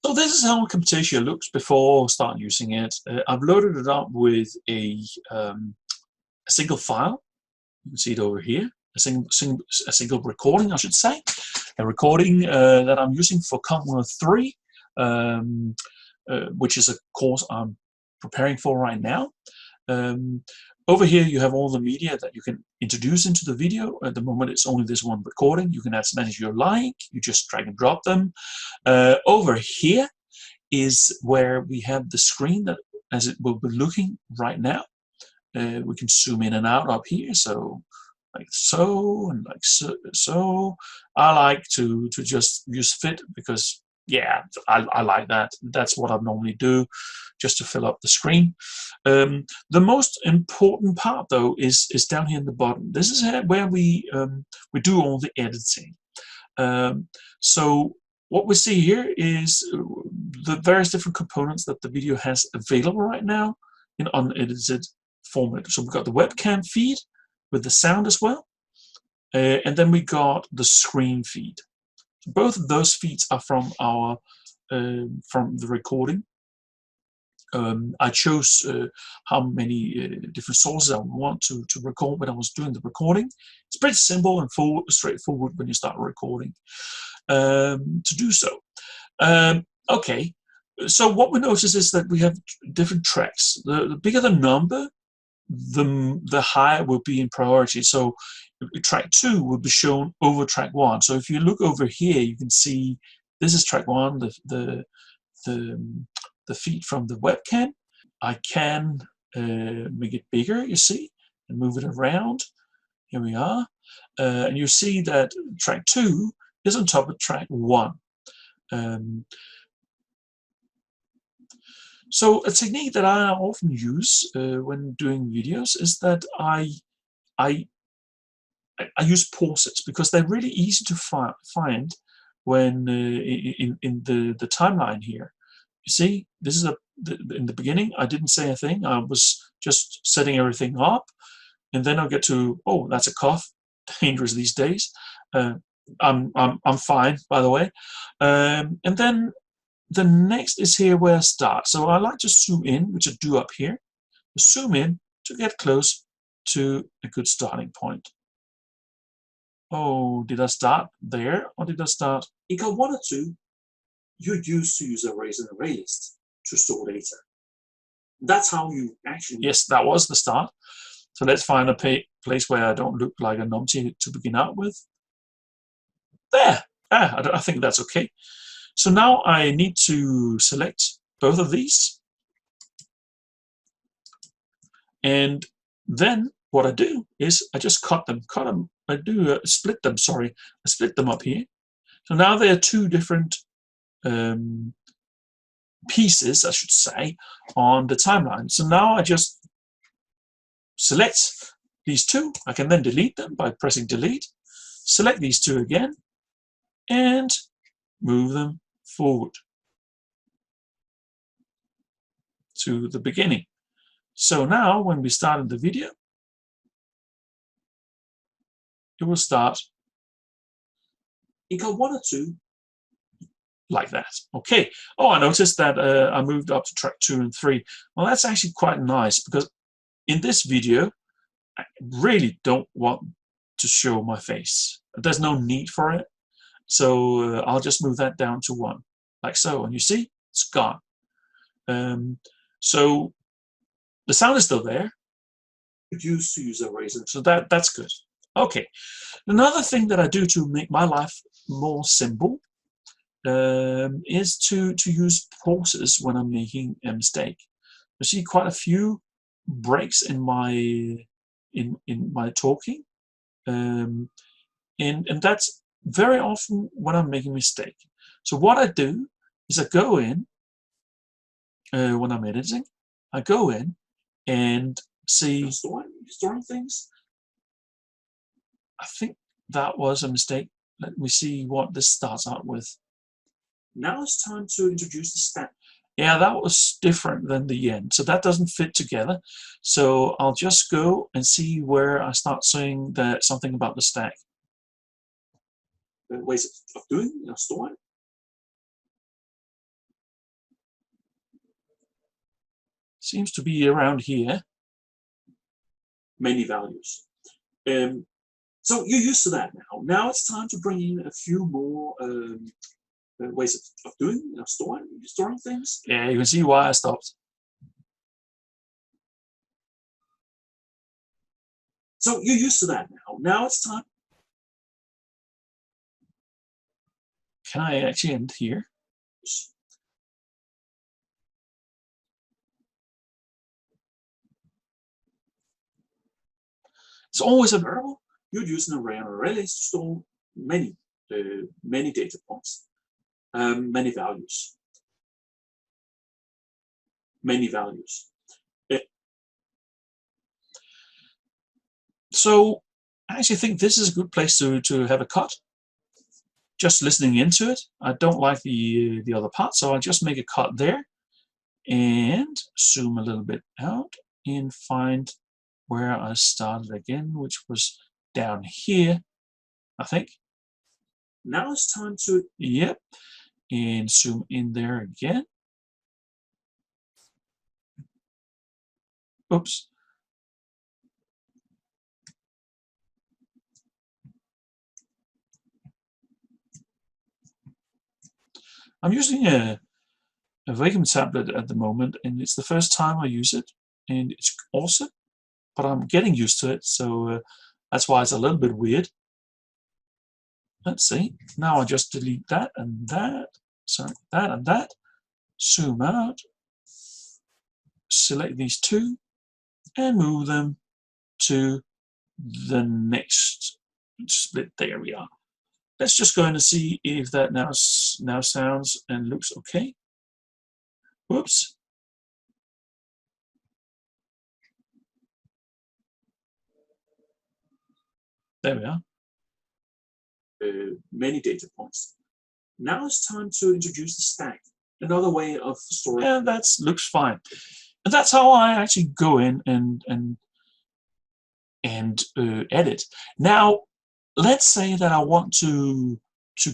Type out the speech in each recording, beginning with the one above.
So this is how Camtasia looks before starting using it. I've loaded it up with a single file. You can see it over here. A single recording, I should say. A recording that I'm using for Camtasia 3, which is a course I'm preparing for right now. Over here you have all the media that you can introduce into the video. At the moment it's only this one recording. You can add as many as you like. You just drag and drop them. Over here is where we have the screen that as it will be looking right now. We can zoom in and out up here, so like so and like so. I like to just use fit because yeah, I like that. That's what I normally do, just to fill up the screen. The most important part though is down here in the bottom. This is where we do all the editing. So what we see here is the various different components that the video has available right now in unedited format. So we've got the webcam feed with the sound as well, and then we got the screen feed. Both of those feeds are from our from the recording. I chose how many different sources I want to record when I was doing the recording. It's pretty simple and straightforward when you start recording to do so. Okay, so what we notice is that we have different tracks. The bigger the number, the higher will be in priority. So track 2 will be shown over track 1. So if you look over here, you can see this is track 1, the feed from the webcam. I can make it bigger, you see, and move it around. Here we are. And you see that track 2 is on top of track 1. So a technique that I often use when doing videos is that I use pauses, because they're really easy to find when in the timeline here. You see, this is in the beginning. I didn't say a thing. I was just setting everything up, and then I'll get to, oh, that's a cough. Dangerous these days. I'm fine, by the way. And then the next is here where I start. So I like to zoom in, which I do up here. Zoom in to get close to a good starting point. Oh, did I start there or did I start? Equal 1 or 2, you're used to use arrays and array lists to store data. That's how you actually. Yes, that was the start. So let's find a place where I don't look like a numpty to begin out with. There. I think that's okay. So now I need to select both of these. And then what I do is I just cut them. I do split them, sorry. I split them up here. So now there are 2 different pieces, I should say, on the timeline. So now I just select these 2. I can then delete them by pressing delete. Select these 2 again and move them forward to the beginning. So now when we start the video, it will start equal 1 or 2 like that. Okay. Oh, I noticed that I moved up to track 2 and 3. Well, that's actually quite nice, because in this video I really don't want to show my face. There's no need for it. So I'll just move that down to 1, like so, and you see it's gone. So the sound is still there. It's used to use arrays, so that's good. Okay. Another thing that I do to make my life more simple is to use pauses when I'm making a mistake. You see quite a few breaks in my talking, and that's very often when I'm making a mistake. So what I do is I go in when I'm editing. I go in and see storing things. I think that was a mistake. Let me see what this starts out with. Now it's time to introduce the stack. Yeah, that was different than the end. So that doesn't fit together. So I'll just go and see where I start saying that something about the stack. Ways of doing, storing. seems to be around here. Many values. So you're used to that now. Now it's time to bring in a few more ways of doing, storing things. Yeah, you can see why I stopped. So you're used to that now. Now it's time. Can I actually end here? It's always a variable. You'd use an array and arrays to store many data points, many values. So I actually think this is a good place to have a cut. Just listening into it, I don't like the other part, so I'll just make a cut there and zoom a little bit out and find where I started again, which was down here, I think. Now it's time to, yep, and zoom in there again. Oops. I'm using a Wacom tablet at the moment, and it's the first time I use it, and it's awesome, but I'm getting used to it, so that's why it's a little bit weird. Let's see. Now I just delete that and that. Sorry, that and that. Zoom out. Select these two and move them to the next split. There we are. Let's just go in and see if that now sounds and looks okay. Whoops. There we are. Many data points. Now it's time to introduce the stack, another way of storing. And that looks fine. And that's how I actually go in and edit. Now, let's say that I want to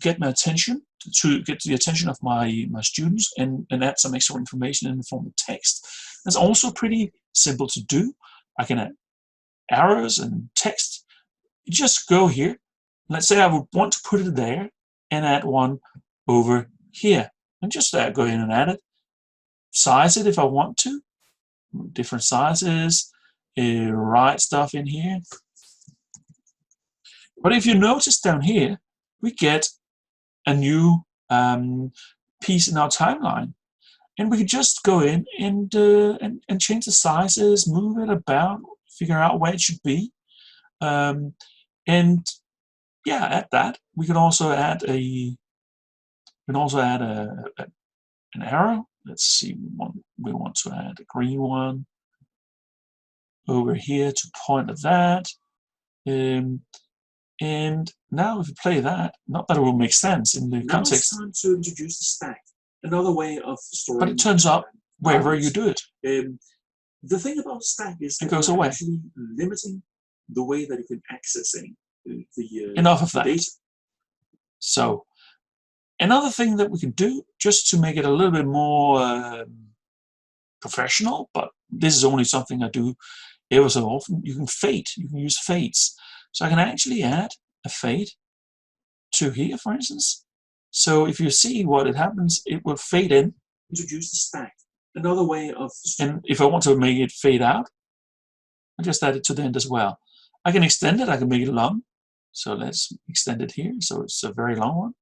get my attention, to get the attention of my students and add some extra information in the form of text. That's also pretty simple to do. I can add arrows and text. You just go here. Let's say I would want to put it there and add one over here. And just go in and add it. Size it if I want to. Different sizes. Write stuff in here. But if you notice down here, we get a new piece in our timeline. And we can just go in and change the sizes, move it about, figure out where it should be. And yeah, add that. We can also add an arrow. Let's see, we want to add a green one over here to point at that. And now if you play that, not that it will make sense in the context. Now it's time to introduce the stack, another way of storing. But it turns up wherever you do it. The thing about stack is that it goes away. Actually limiting the way that you can access enough of that data. So another thing that we can do, just to make it a little bit more professional, but this is only something I do ever so often, you can fade. You can use fades. So I can actually add a fade to here, for instance. So if you see what it happens, it will fade in. Introduce the stack. Another way of... And if I want to make it fade out, I just add it to the end as well. I can extend it. I can make it long. So let's extend it here. So it's a very long one.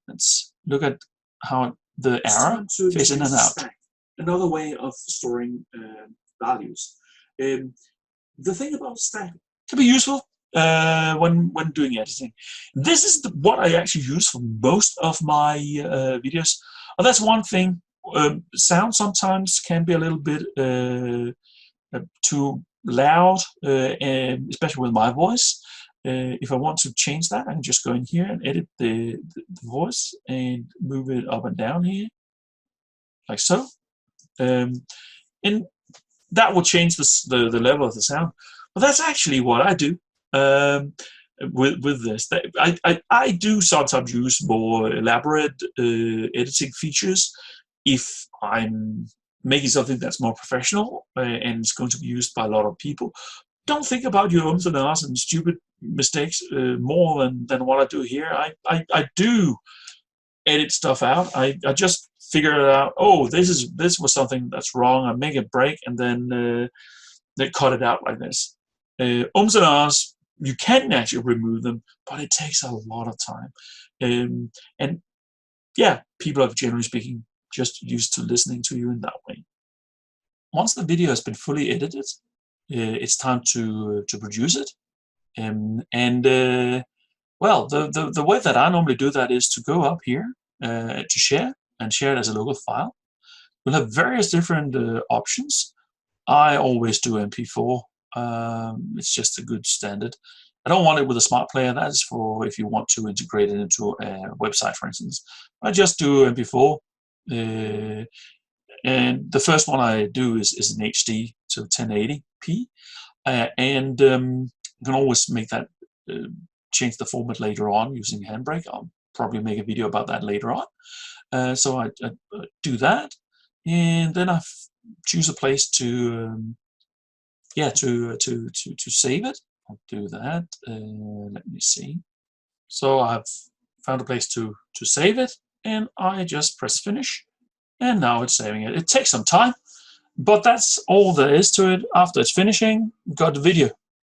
Let's look at how the arrow fades in and out. Another way of storing values. The thing about stack can be useful when doing editing. This is what I actually use for most of my videos. Oh, that's one thing. Sound sometimes can be a little bit too loud, especially with my voice. If I want to change that, I can just go in here and edit the voice and move it up and down here, like so. And that will change the level of the sound. But that's actually what I do with this. I do sometimes use more elaborate editing features if I'm making something that's more professional and it's going to be used by a lot of people. Don't think about your ums and ahs and stupid mistakes more than what I do here. I do edit stuff out. I just figure it out. Oh, this was something that's wrong. I make a break and then they cut it out like this. Ums and ahs, you can actually remove them, but it takes a lot of time. And yeah, people are generally speaking just used to listening to you in that way. Once the video has been fully edited, it's time to produce it. Well, the way that I normally do that is to go up here to share and share it as a local file. We'll have various different options. I always do MP4. It's just a good standard. I don't want it with a smart player. That is for if you want to integrate it into a website, for instance. I just do MP4. And the first one I do is an HD to 1080p. You can always make that change the format later on using Handbrake. I'll probably make a video about that later on. So I do that, and then I choose a place to save it. I'll do that. Let me see. So I've found a place to save it, and I just press finish, and now it's saving it. It takes some time, but that's all there is to it. After it's finishing, you've got the video.